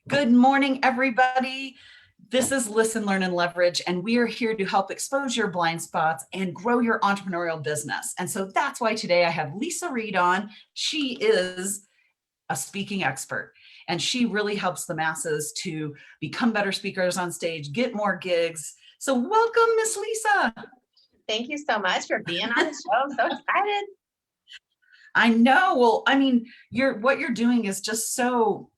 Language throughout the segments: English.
Good morning, everybody. This is Listen, Learn, and Leverage, and we are here to help expose your blind spots and grow your entrepreneurial business. And so that's why today I have Leisa Reid on. She is a speaking expert, and she really helps the masses to become better speakers on stage, get more gigs. So welcome, Miss Leisa. Thank you so much for being on the show. I'm so excited. I know. Well, I mean, what you're doing is just so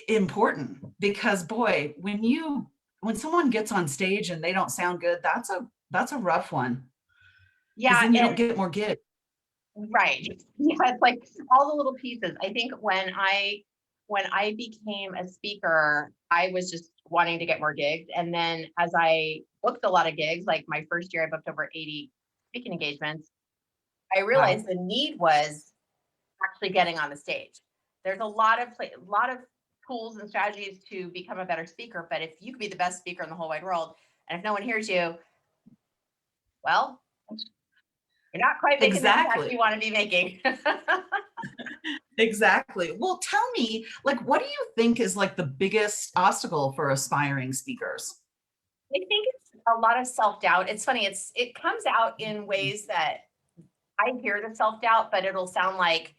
important because boy, when someone gets on stage and they don't sound good, that's a rough one. Because Yeah, then you don't get more gigs. right. Yeah, it's like all the little pieces. I think when I became a speaker, I was just wanting to get more gigs. And then as I booked a lot of gigs, like my first year, I booked over 80 speaking engagements. I realized the need was actually getting on the stage. There's a lot of tools and strategies to become a better speaker, but if you could be the best speaker in the whole wide world, and if no one hears you, well, you're not quite making the impact you want to be making. Exactly. Well, tell me, like, what do you think is like the biggest obstacle for aspiring speakers? I think it's a lot of self-doubt. It's funny, it comes out in ways that I hear the self-doubt, but it'll sound like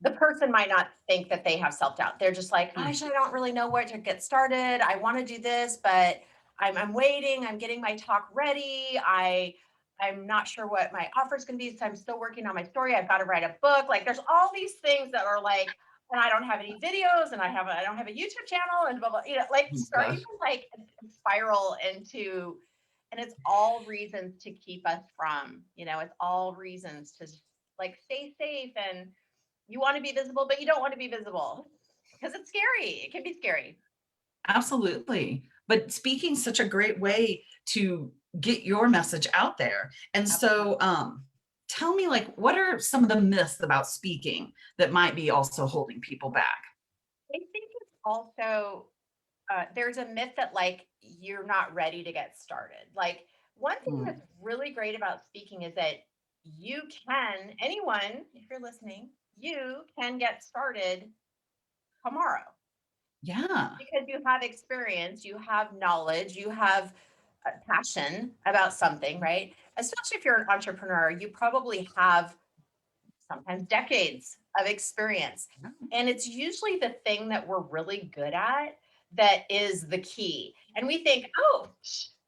the person might not think that they have self-doubt. They're just like, gosh, I don't really know where to get started. I want to do this, but I'm waiting. I'm getting my talk ready. I'm not sure what my offer is going to be. So I'm still working on my story. I've got to write a book. Like there's all these things that are like, and I don't have any videos, and I don't have a YouTube channel, and blah blah. Like starting to like spiral into, and it's all reasons to keep us from. It's all reasons to like stay safe, and you want to be visible, but you don't want to be visible because it's scary. It can be scary. Absolutely. But speaking's such a great way to get your message out there. And so tell me, like, what are some of the myths about speaking that might be also holding people back? I think it's also there's a myth that like you're not ready to get started. Like one thing that's really great about speaking is that anyone, if you're listening, you can get started tomorrow. Yeah. Because you have experience, you have knowledge, you have a passion about something, right? Especially if you're an entrepreneur, you probably have sometimes decades of experience. And it's usually the thing that we're really good at that is the key. And we think, oh,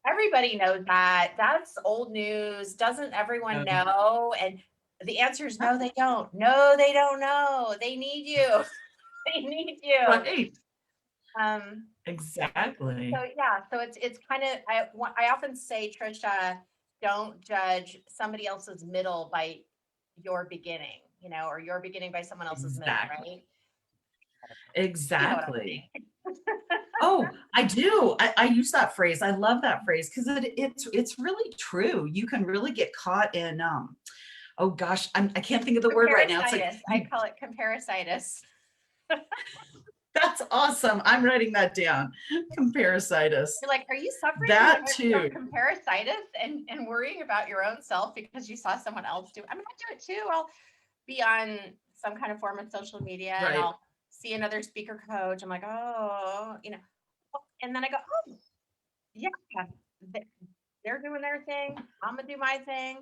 everybody knows that. That's old news. Doesn't everyone know? And the answer is no, they don't. No, they don't know. They need you. They need you. Right. Exactly. Exactly. So it's kind of I often say, Trisha, don't judge somebody else's middle by your beginning, or your beginning by someone else's middle, right? Exactly. Oh, I do. I use that phrase. I love that phrase because it's really true. You can really get caught in oh gosh, I can't think of the word right now. It's like I call it comparisitis. That's awesome. I'm writing that down. Comparisitis. You're like, are you suffering from comparisitis and worrying about your own self because you saw someone else do it? I mean, I do it too. I'll be on some kind of form of social media and I'll see another speaker coach. I'm like, oh, and then I go, oh, yeah, they're doing their thing. I'm gonna do my thing.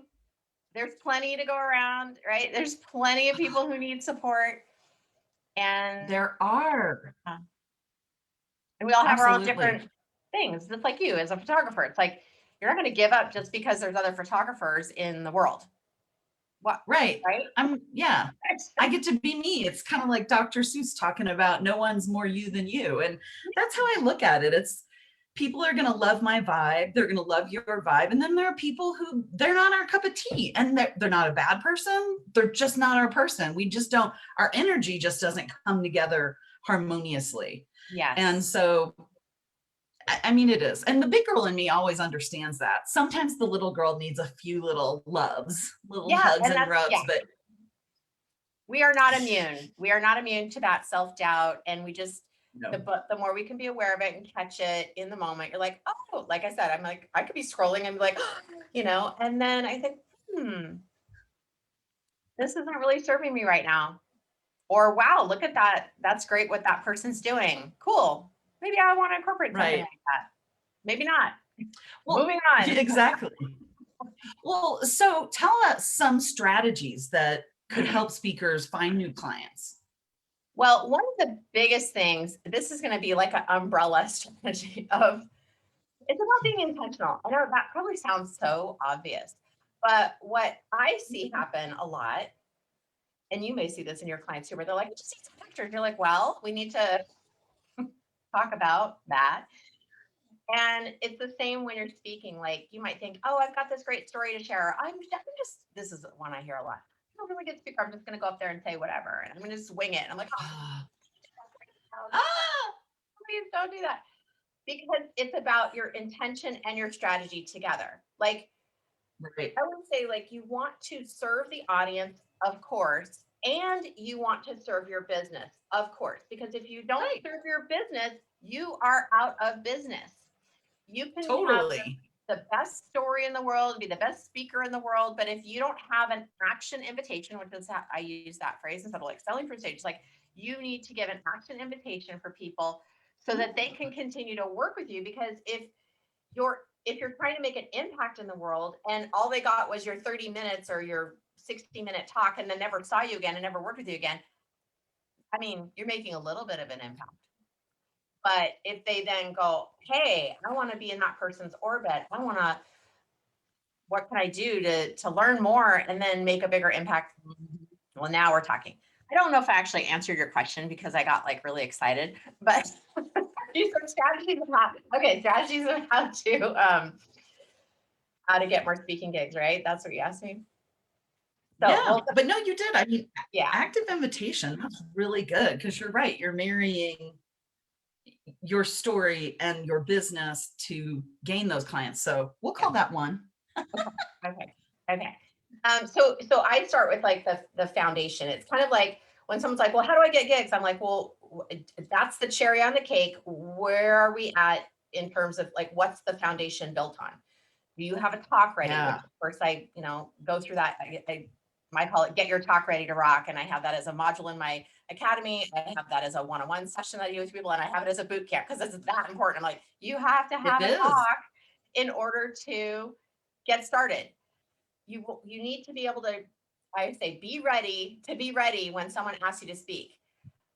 There's plenty to go around, right? There's plenty of people who need support. And there are. And we all have our own different things. Just like you as a photographer. It's like, you're not going to give up just because there's other photographers in the world. What? Right. Right. Yeah. I get to be me. It's kind of like Dr. Seuss talking about no one's more you than you. And that's how I look at it. It's people are going to love my vibe. They're going to love your vibe. And then there are people who they're not our cup of tea, and they're not a bad person. They're just not our person. We just don't, our energy just doesn't come together harmoniously. Yes. And so I mean, it is. And the big girl in me always understands that. Sometimes the little girl needs a few little loves, little hugs and rubs, but we are not immune. We are not immune to that self-doubt. And we just, the more we can be aware of it and catch it in the moment, you're like, oh, like I said, I'm like, I could be scrolling and be like, and then I think, this isn't really serving me right now. Or, wow, look at that. That's great what that person's doing. Cool. Maybe I want to incorporate something Right. like that. Maybe not. Well, Moving on. exactly. Well, so tell us some strategies that could help speakers find new clients. Well, one of the biggest things, this is going to be like an umbrella strategy of, it's about being intentional. I know that probably sounds so obvious, but what I see happen a lot, and you may see this in your clients too, where they're like, "We just need some pictures." You're like, well, we need to talk about that. And it's the same when you're speaking. Like, you might think, oh, I've got this great story to share. I'm just, this is one I hear a lot. I'm a really good speaker. I'm just going to go up there and say whatever. And I'm going to just wing it. And I'm like, oh, Ah, please don't do that. Because it's about your intention and your strategy together. Like, right. I would say, like, you want to serve the audience, of course, and you want to serve your business, of course, because if you don't Right. serve your business, you are out of business. You can have Totally. the best story in the world, be the best speaker in the world, but if you don't have an action invitation, which is how I use that phrase instead of like selling from stage, like, you need to give an action invitation for people so that they can continue to work with you. Because if you're trying to make an impact in the world and all they got was your 30 minutes or your 60-minute talk and then never saw you again and never worked with you again, I mean, you're making a little bit of an impact. But if they then go, hey, I want to be in that person's orbit, what can I do to learn more and then make a bigger impact? Well, now we're talking. I don't know if I actually answered your question because I got like really excited, but these are strategies of strategies of how to get more speaking gigs, right? That's what you asked me. So, Yeah, well, but no, you did. I mean, yeah, active invitation, that's really good because you're right. You're marrying your story and your business to gain those clients. So we'll yeah. call that one. Okay. Okay. So I start with like the foundation. It's kind of like when someone's like, well, how do I get gigs? I'm like, well, that's the cherry on the cake. Where are we at in terms of like, what's the foundation built on? Do you have a talk ready? Which Yeah. of course I, go through that. I might call it get your talk ready to rock. And I have that as a module in my academy. I have that as a one-on-one session that I do with people. And I have it as a boot camp because it's that important. I'm like, you have to It have a is. talk in order to get started. You need to be able to, I say, be ready when someone asks you to speak.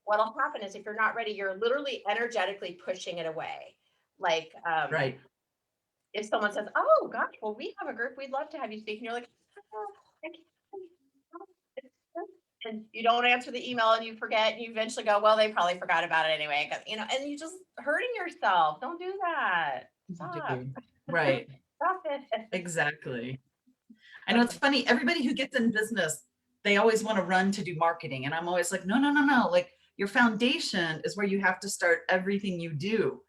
What'll happen is if you're not ready, you're literally energetically pushing it away. Like, Right. if someone says, oh gosh, well, we have a group, we'd love to have you speak. And you're like, oh, I can't. And you don't answer the email and you forget and you eventually go, well, they probably forgot about it anyway. And you just hurting yourself. Don't do that. Stop. Dude. Right. Stop it. Exactly. I know it's funny. Everybody who gets in business, they always want to run to do marketing. And I'm always like, no, no, no, no. Like, your foundation is where you have to start everything you do,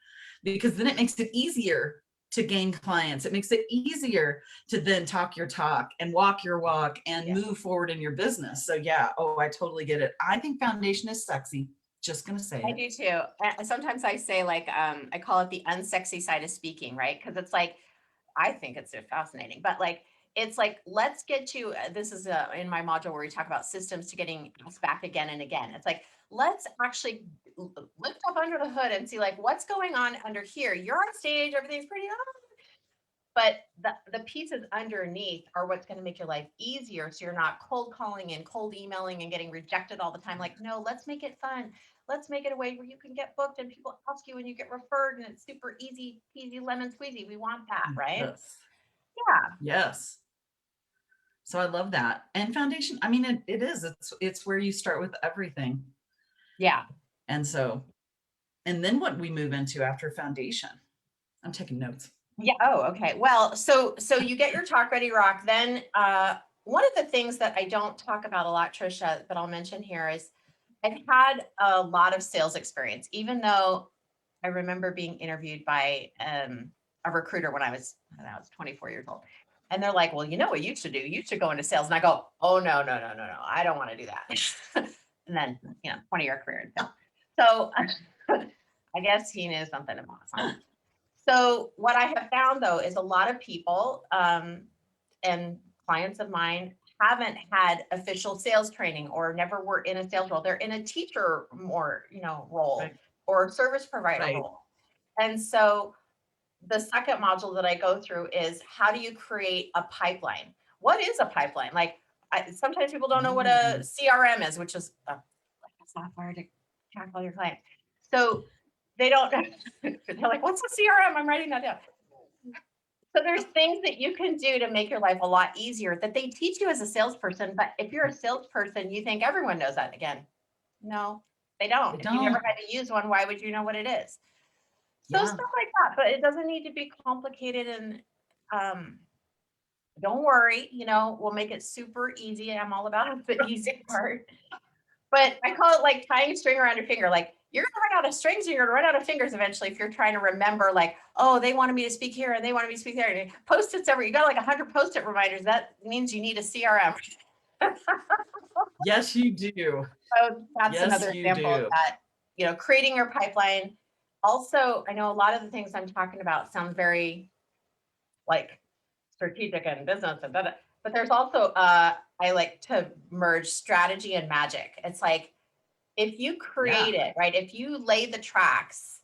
because then it makes it easier to gain clients. It makes it easier to then talk your talk and walk your walk and Yeah. move forward in your business. So yeah, oh, I totally get it. I think foundation is sexy. Just gonna say I it. do too. And sometimes I say like, I call it the unsexy side of speaking, right? Because it's like, I think it's so fascinating, but like, it's like, let's get to, this is in my module where we talk about systems to getting asked back again and again. It's like, let's actually lift up under the hood and see like, what's going on under here. You're on stage, everything's pretty, but the pieces underneath are what's going to make your life easier. So you're not cold calling and cold emailing and getting rejected all the time. Like, no, let's make it fun. Let's make it a way where you can get booked and people ask you and you get referred and it's super easy peasy lemon squeezy. We want that, right? Yes. Yeah. Yes. So I love that. And foundation, I mean, it is, it's where you start with everything. Yeah. And so, and then what we move into after foundation, I'm taking notes. Yeah. Oh, okay. Well, so you get your talk ready rock. Then one of the things that I don't talk about a lot, Trisha, but I'll mention here is I've had a lot of sales experience, even though I remember being interviewed by a recruiter when I was 24 years old. And they're like, well, you know what you should do? You should go into sales. And I go, oh, no, no, no, no, no. I don't want to do that. And then, 20-year career in sales. So I guess he knew something about something. So what I have found though, is a lot of people and clients of mine haven't had official sales training or never were in a sales role. They're in a teacher more, role Right. or service provider Right. role. And so the second module that I go through is how do you create a pipeline? What is a pipeline? Like sometimes people don't know what a CRM is, which is a software to track all your clients. So they don't know. They're like, what's a CRM? I'm writing that down. So there's things that you can do to make your life a lot easier that they teach you as a salesperson. But if you're a salesperson, you think everyone knows that. Again, no, they don't. They If you never don't. had to use one, why would you know what it is? So Yeah. stuff like that, but it doesn't need to be complicated. And don't worry, we'll make it super easy. I'm all about the easy part. But I call it like tying a string around your finger. Like you're gonna run out of strings and you're gonna run out of fingers eventually if you're trying to remember, like, oh, they wanted me to speak here and they wanted me to speak there. And post-its you got like 100 post-it reminders. That means you need a CRM. Yes, you do. So that's Yes, another you example of do. that, creating your pipeline. Also, I know a lot of the things I'm talking about sound very like strategic and business and but there's also I like to merge strategy and magic. It's like if you create it, right? If you lay the tracks,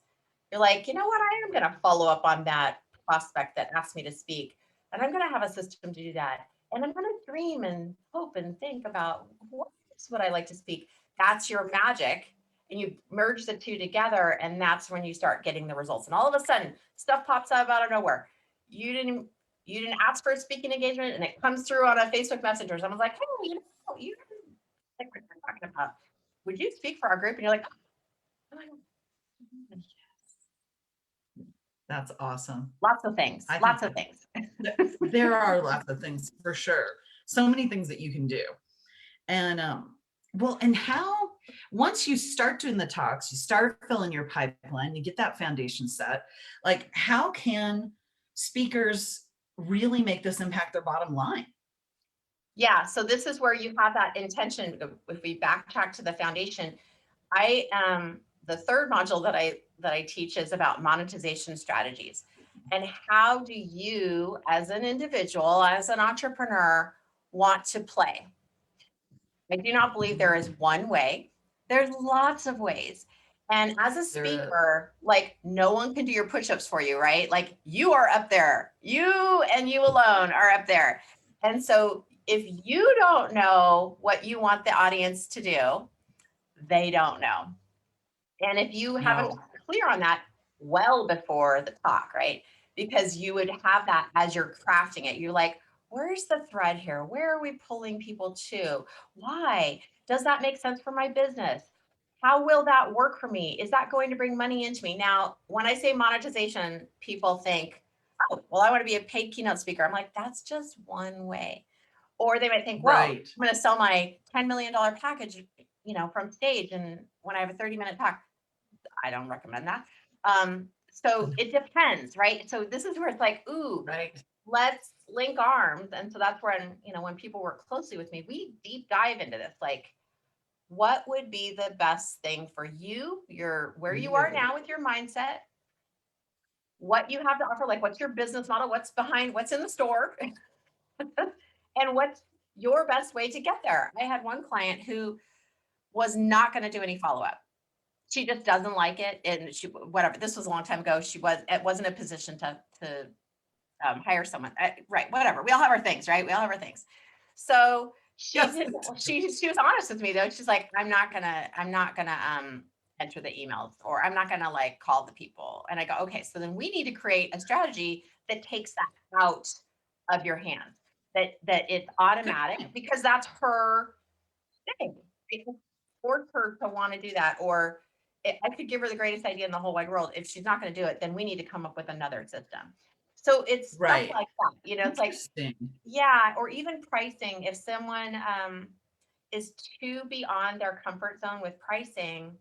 you're like, you know what? I am going to follow up on that prospect that asked me to speak, and I'm going to have a system to do that. And I'm going to dream and hope and think about what would I like to speak. That's your magic. And you merge the two together, and that's when you start getting the results. And all of a sudden, stuff pops up out of nowhere. You didn't ask for a speaking engagement, and it comes through on a Facebook Messenger. Someone's like, hey, you like what you're talking about. Would you speak for our group? And you're like, oh, That's awesome. lots of things. Lots of things. There are lots of things for sure. So many things that you can do. And well, and how once you start doing the talks, you start filling your pipeline, you get that foundation set, like how can speakers really make this impact their bottom line? Yeah. So this is where you have that intention. If we backtrack to the foundation, the third module that I teach is about monetization strategies. And how do you, as an individual, as an entrepreneur, want to play? I do not believe there is one way. There's lots of ways. And as a speaker, like no one can do your push-ups for you, right? Like you are up there. You and you alone are up there. And so if you don't know what you want the audience to do, they don't know. And if you haven't been clear on that well before the talk, right? Because you would have that as you're crafting it. You're like, where's the thread here? Where are we pulling people to? Why? Does that make sense for my business? How will that work for me? Is that going to bring money into me? Now, when I say monetization, people think, oh, well, I want to be a paid keynote speaker. I'm like, that's just one way. Or they might think, well, I'm going to sell my $10 million package, from stage. And when I have a 30-minute talk, I don't recommend that. So it depends, right? So this is where it's like, ooh, let's link arms. And so that's where, when people work closely with me, we deep dive into this. Like, what would be the best thing for you? Where you are now with your mindset, what you have to offer, like what's your business model, what's in the store, and what's your best way to get there. I had one client who was not going to do any follow-up. She just doesn't like it. And whatever, this was a long time ago. It wasn't a position to hire someone. Right. Whatever. We all have our things, right? We all have our things. So she was honest with me though. She's like, I'm not gonna enter the emails, or I'm not gonna like call the people. And I go, okay, so then we need to create a strategy that takes that out of your hands, that it's automatic, because that's her thing. It force her to want to do that. Or I could give her the greatest idea in the whole wide world. If she's not going to do it, then we need to come up with another system. So it's stuff like that. It's like, yeah, or even pricing. If someone is too beyond their comfort zone with pricing,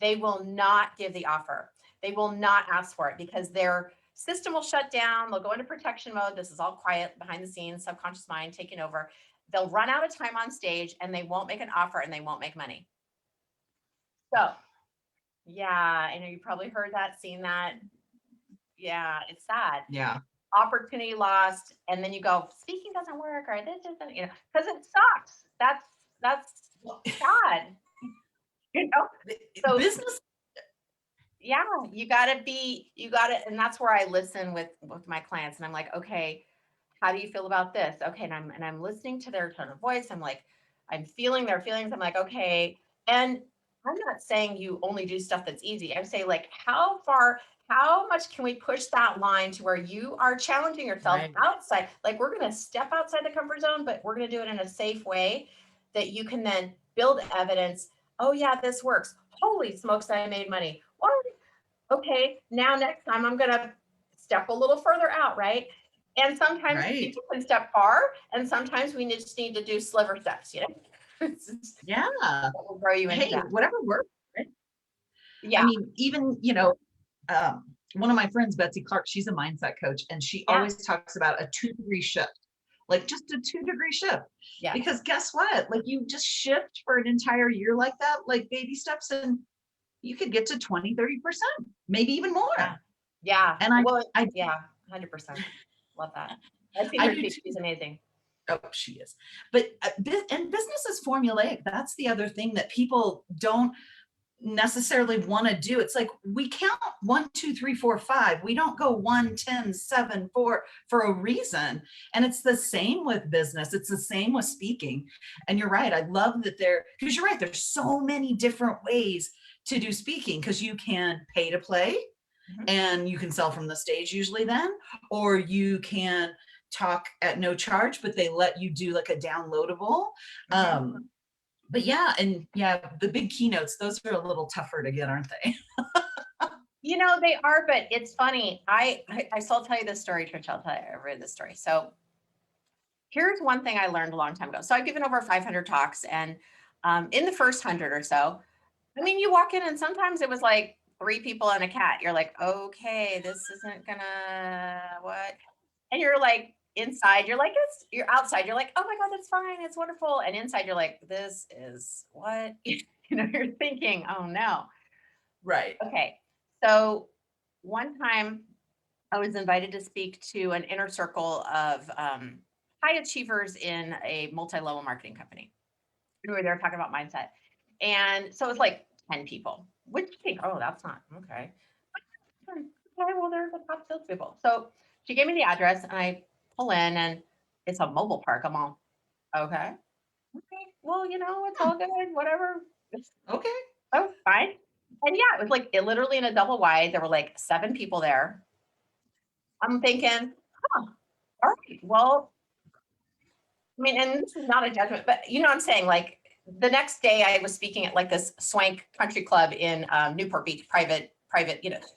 they will not give the offer. They will not ask for it because their system will shut down. They'll go into protection mode. This is all quiet behind the scenes, subconscious mind taking over. They'll run out of time on stage and they won't make an offer and they won't make money. So, yeah, I know you probably heard that, seen that. Yeah, it's sad. Yeah. opportunity lost, and then you go, speaking doesn't work, or this isn't, because it sucks. That's sad, you know? So business. yeah, you gotta, and that's where I listen with my clients, and I'm like, okay, how do you feel about this? Okay, and I'm listening to their tone of voice. I'm like, I'm feeling their feelings. I'm like, okay, and I'm not saying you only do stuff that's easy. I'm saying like, how much can we push that line to where you are challenging yourself Right. outside? Like we're gonna step outside the comfort zone, but we're gonna do it in a safe way that you can then build evidence. Oh yeah, this works. Holy smokes, I made money. What? Okay, now next time I'm gonna step a little further out, right? And sometimes Right. people can step far, and sometimes we just need to do sliver steps, Yeah. That will grow you into Hey, that. whatever works. Right? I Yeah, mean, even, one of my friends, Betsy Clark, she's a mindset coach, and she yeah, always talks about a 2-degree shift, like just a 2-degree shift. yeah, Because guess what? Like you just shift for an entire year like that, like baby steps, and you could get to 20, 30%, maybe even yeah, more. yeah. And Well, I, yeah, 100%. Love that. I've seen I her do speak. too. She's amazing. Oh, she is. But and business is formulaic. That's the other thing that people don't necessarily want to do. It's like we count 1, 2, 3, 4, 5. We don't go 1, 10, 7, 4 for a reason. And it's the same with business. It's the same with speaking. And you're right. I love that because you're right. There's so many different ways to do speaking, because you can pay to play, Mhm. and you can sell from the stage usually then, or you can talk at no charge, but they let you do like a downloadable. Mhm. But yeah, and yeah, the big keynotes, those are a little tougher to get, aren't they? They are, but it's funny. I still tell you this story, Trish. I'll tell you, I read this story. So here's one thing I learned a long time ago. So I've given over 500 talks, and in the first 100 or so, I mean, you walk in and sometimes it was like 3 people and a cat. You're like, okay, this isn't gonna what? And you're like inside, you're like, you're outside, you're like, oh my God, that's fine, it's wonderful. And inside, you're like, this is what? You're thinking, oh no. Right. Okay. So one time I was invited to speak to an inner circle of high achievers in a multi-level marketing company who were there talking about mindset. And so it's like 10 people, which you think, oh, that's not okay. Okay, well, they're the top salespeople. So she gave me the address, and I pull in, and it's a mobile park. I'm all, okay. Okay. Well, it's all good, whatever. Okay. Oh, fine. And yeah, it was like literally in a double wide. There were like 7 people there. I'm thinking, huh, all right, well, I mean, and this is not a judgment, but what I'm saying? Like the next day I was speaking at like this swank country club in Newport Beach, private.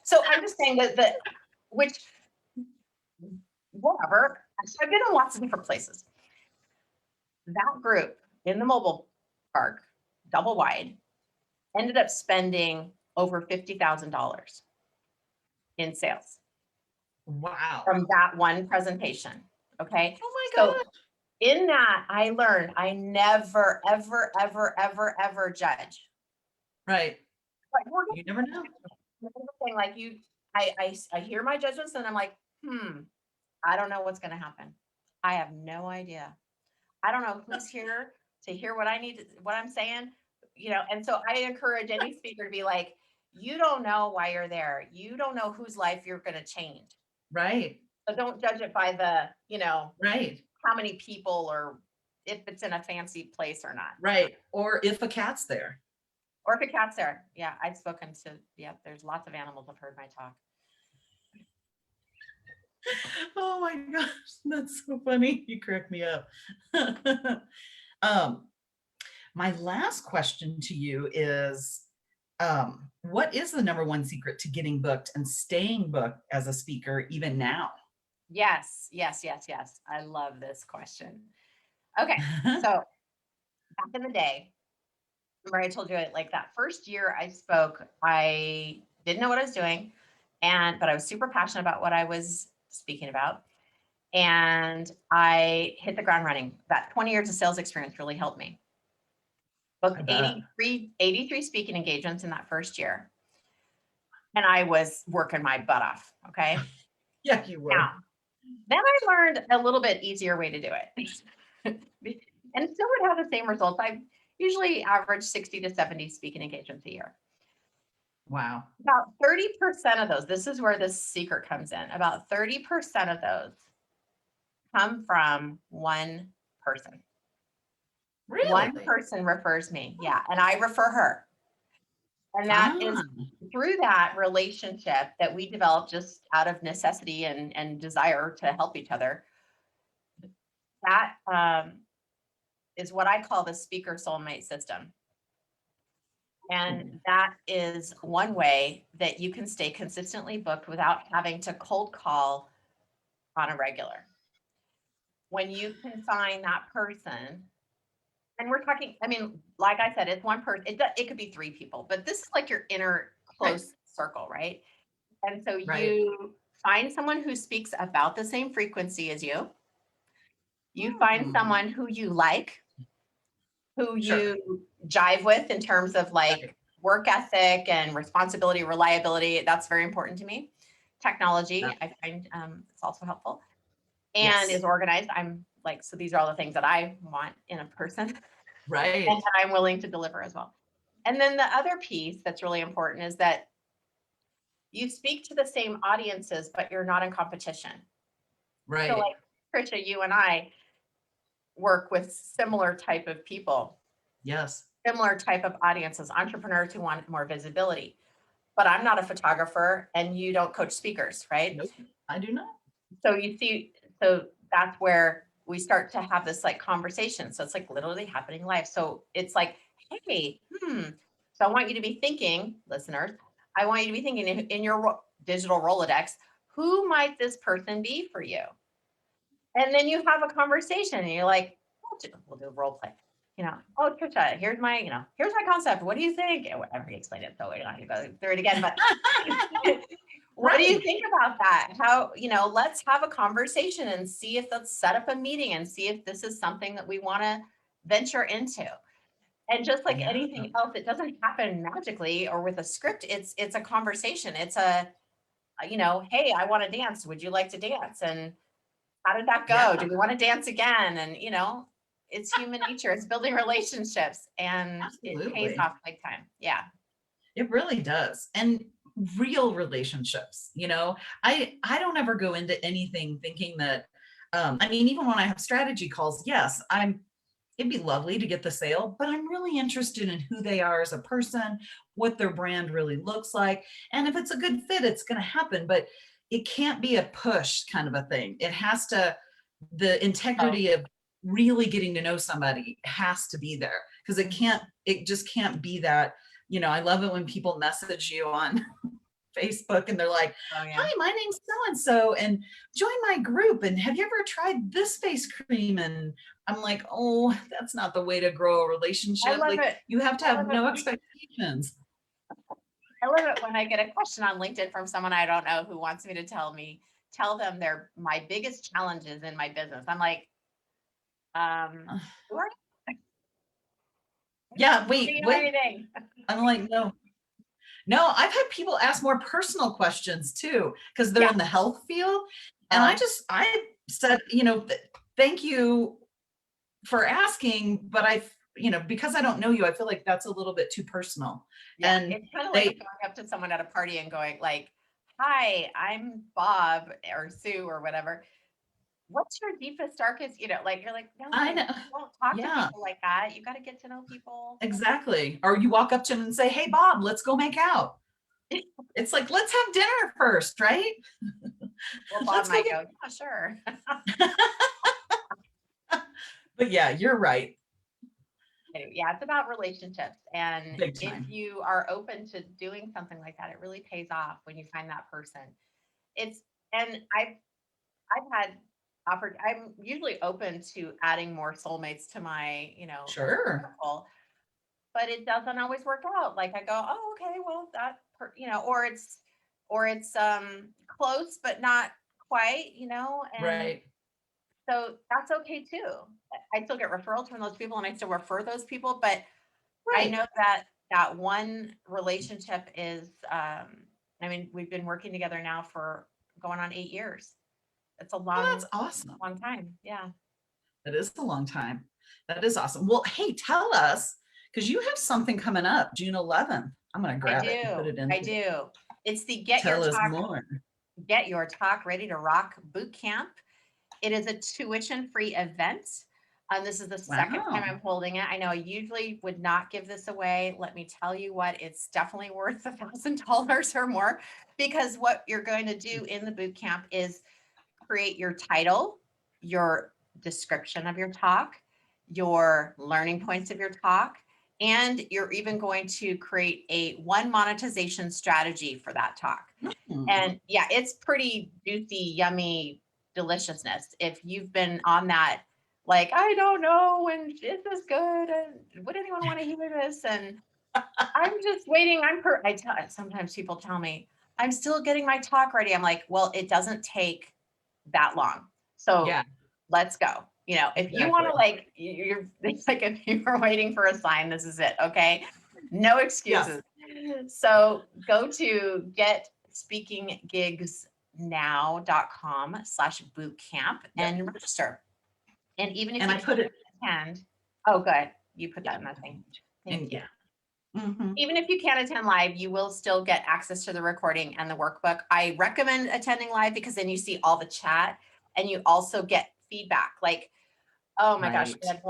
So I'm just saying which, whatever. So I've been in lots of different places. That group in the mobile park, double wide, ended up spending over $50,000 in sales Wow. from that one presentation. Okay. Oh my So God. in that, I learned I never, ever, ever, ever, ever judge. Right. Like we're You never know. saying, like I hear my judgments and I'm like, I don't know what's going to happen. I have no idea. I don't know who's here to hear what what I'm saying, And so I encourage any speaker to be like, you don't know why you're there. You don't know whose life you're going to change. Right. So don't judge it by Right. how many people or if it's in a fancy place or not. Right. Or if a cat's there. Or if a cat's there. Yeah, I've spoken to, there's lots of animals have heard my talk. Oh my gosh, that's so funny. You crack me up. um, my last question to you is, what is the number one secret to getting booked and staying booked as a speaker even now? Yes, yes, yes, yes. I love this question. Okay, so back in the day, remember I told you like that first year I spoke, I didn't know what I was doing, but I was super passionate about what I was speaking about. And I hit the ground running. That 20 years of sales experience really helped me. I Booked bet. 83 speaking engagements in that first year. And I was working my butt off. Okay. Yeah, you Now, were. Then I learned a little bit easier way to do it. And still would have the same results. I usually average 60 to 70 speaking engagements a year. Wow. About 30% of those, this is where the secret comes in. About 30% of those come from one person. One Really? person refers me. Yeah. And I refer her. And that is Ah, through that relationship that we develop just out of necessity and desire to help each other. That is what I call the speaker soulmate system. And that is one way that you can stay consistently booked without having to cold call on a regular. When you can find that person, and we're talking, I mean, like I said, it's one person, it could be three people, but this is like your inner right, close circle, right? And so right. you find someone who speaks about the same frequency as you find Hmm. someone who you like, who Sure. you jive with in terms of Right. like work ethic and responsibility, reliability. That's very important to me. Yeah. Technology, I find it's also helpful and is Yes. organized. I'm like, so these are all the things that I want in a person and Right. that I'm willing to deliver as well. And then the other piece that's really important is that you speak to the same audiences, but you're not in competition. So Right. like Trisha, you and I work with similar type of people, Yes. similar type of audiences, entrepreneurs who want more visibility. But I'm not a photographer and you don't coach speakers, right? Nope. I do not. So you see, so that's where we start to have this like conversation. So it's like literally happening live. So it's like, hey, so I want you to be thinking, listeners, I want you to be thinking in your digital Rolodex, who might this person be for you? And then you have a conversation and you're like, we'll do a role play. Oh, Trisha, here's my concept. What do you think? And whatever, he explained it. So we're not going to go through it again, but what do you Right. think about that? How, let's have a conversation and see if let's set up a meeting and see if this is something that we want to venture into. And just like Yeah. anything else, it doesn't happen magically or with a script. It's a conversation. It's a, hey, I want to dance. Would you like to dance? And how did that Yeah. go? Do we want to dance again? And it's human nature. It's building relationships and it pays Absolutely. off big time. Yeah. It really does. And real relationships, I don't ever go into anything thinking that I mean, even when I have strategy calls, yes, it'd be lovely to get the sale, but I'm really interested in who they are as a person, what their brand really looks like. And if it's a good fit, it's going to happen, but it can't be a push kind of a thing. It has to, the Oh, integrity of really getting to know somebody has to be there because it just can't be that, I love it when people message you on Facebook and they're like, oh yeah. hi, my name's so-and-so and join my group. And have you ever tried this face cream? And I'm like, oh, that's not the way to grow a I relationship. love Like it. you have to I have love it. no expectations. I love it when I get a question on LinkedIn from someone I don't know who wants me to tell them my biggest challenges in my business. I'm like, who are you? I'm not Yeah, telling wait, you wait. anything. I'm like, no, no, I've had people ask more personal questions too, because they're Yeah. in the health field. And Oh, I said, thank you for asking, but because I don't know you, I feel like that's a little bit too personal. yeah. And It's kind of like they, going up to someone at a party and going like, hi, I'm Bob or Sue or whatever. What's your deepest, darkest, like, you're like, I no, know, don't talk to yeah, people like that. You got to get to know people. exactly. Or you walk up to them and say, hey, Bob, let's go make out. It's like, let's have dinner first, right? Well, Bob Let's go might get, go, yeah, sure. but yeah, you're right. Anyway, yeah, it's about relationships. And Big if time. you are open to doing something like that, it really pays off when you find that person. It's, and I've had I'm usually open to adding more soulmates to my, Sure. circle, but it doesn't always work out. Like I go, oh, okay, well or it's close, but not quite, and Right. so that's okay too. I still get referrals from those people and I still refer those people, but I Right. know that that one relationship is, I mean, we've been working together now for going on 8 years. It's a Well, long, that's awesome. long time. Yeah. That is a long time. That is awesome. Well, hey, tell us, because you have something coming up June 11th. I'm going to I grab it and put do. it in. I do. It's the Tell us more. Get Your Talk Ready to Rock boot camp. It is a tuition-free event. This is the second time Wow. I'm holding it. I know I usually would not give this away. Let me tell you what, it's definitely worth $1,000 or more, because what you're going to do in the boot camp is create your title, your description of your talk, your learning points of your talk, and you're even going to create one monetization strategy for that talk. And yeah, it's pretty juicy, yummy deliciousness. If you've been on that, like, I don't know when is this good, and would anyone want to hear this? And I'm just waiting. Sometimes people tell me I'm still getting my talk ready. I'm like, well, it doesn't take that long. So Yeah, let's go. If you want exactly. to, like, it's like if you were waiting for a sign, this is it. Okay. No excuses. So go to getspeakinggigsnow.com/bootcamp and register. And even if And you I put can't it, attend, oh, good. You put yeah. that in that thing. And Thank you. yeah. Mhm. Even if you can't attend live, you will still get access to the recording and the workbook. I recommend attending live because then you see all the chat and you also get feedback. Like, oh my gosh, Right. we had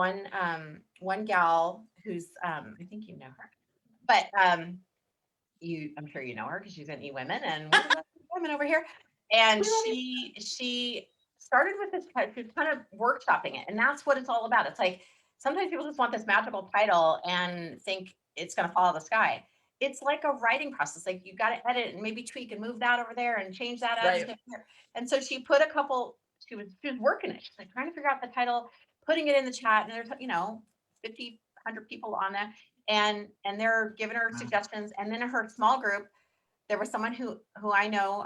one gal who's I think you know her, but I'm sure you know her because she's in eWomen and we're women over here. And she started with this, she was kind of workshopping it, and that's what it's all about. It's like sometimes people just want this magical title and think it's going to fall out of the sky. It's like a writing process. Like, you got to edit and maybe tweak and move that over there and change that Right. adjective here. And so she put a couple. She was working it. She's like trying to figure out the title, putting it in the chat, and there's 50, 100 people on that, and they're giving her Wow. suggestions. And then in her small group, there was someone who I know,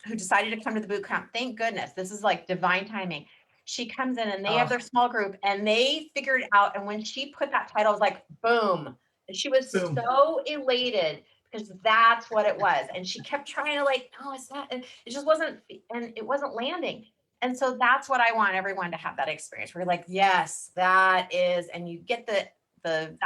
who decided to come to the boot camp. Thank goodness. This is like divine timing. She comes in and they have Oh, their small group and they figured it out. And when she put that title, it was like, boom. And she was boom. so elated because that's what it was. And she kept trying to, like, no, it's not. And it just wasn't, and it wasn't landing. And so that's what I want everyone to have, that experience where you're like, yes, that is, and you get the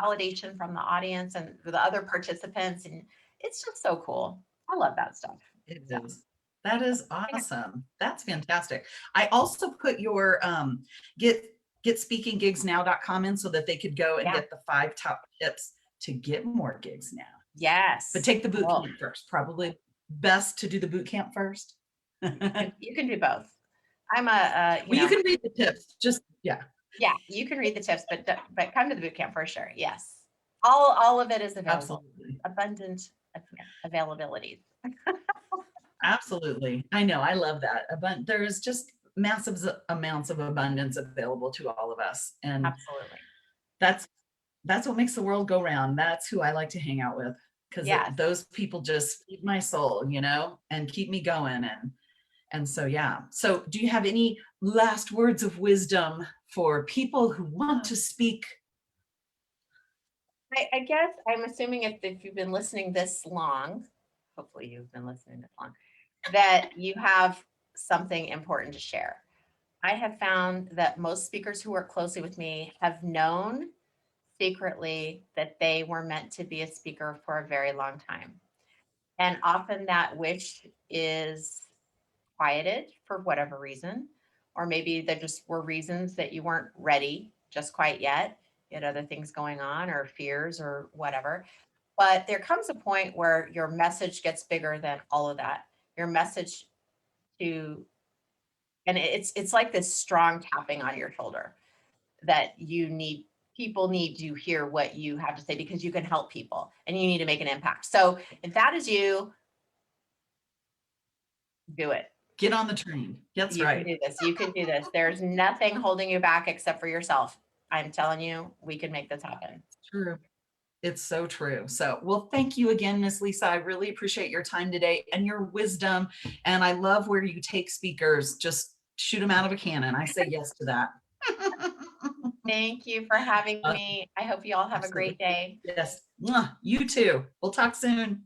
validation from the audience and the other participants. And it's just so cool. I love that stuff. It So, is. That is awesome. That's fantastic. I also put your get getspeakinggigsnow.com in so that they could go and yeah. get the 5 top tips to get more gigs now. Yes. But take the boot Well, camp first. Probably best to do the boot camp first. you can do both. I'm Well, you can read the tips. Just yeah. yeah, you can read the tips, but come to the boot camp for sure. Yes. All of it is available. Absolutely. Abundant availabilities. Absolutely. I know. I love that. There is just massive amounts of abundance available to all of us. And Absolutely. that's what makes the world go round. That's who I like to hang out with, because Yes. those people just feed my soul, and keep me going. And so, yeah. So do you have any last words of wisdom for people who want to speak? I guess I'm assuming if you've been listening this long, hopefully you've been listening this long, that you have something important to share. I have found that most speakers who work closely with me have known secretly that they were meant to be a speaker for a very long time. And often that wish is quieted for whatever reason, or maybe there just were reasons that you weren't ready just quite yet. You had other things going on or fears or whatever. But there comes a point where your message gets bigger than all of that. Your message to, and it's like this strong tapping on your shoulder that people need to hear what you have to say because you can help people and you need to make an impact. So if that is you, do it. Get on the train. That's You can right. do this. You can do this. There's nothing holding you back except for yourself. I'm telling you, we can make this happen. True. It's so true. So, well, thank you again, Miss Leisa. I really appreciate your time today and your wisdom. And I love where you take speakers, just shoot them out of a cannon. I say yes to that. Thank you for having me. I hope you all have a Absolutely. great day. Yes. You too. We'll talk soon.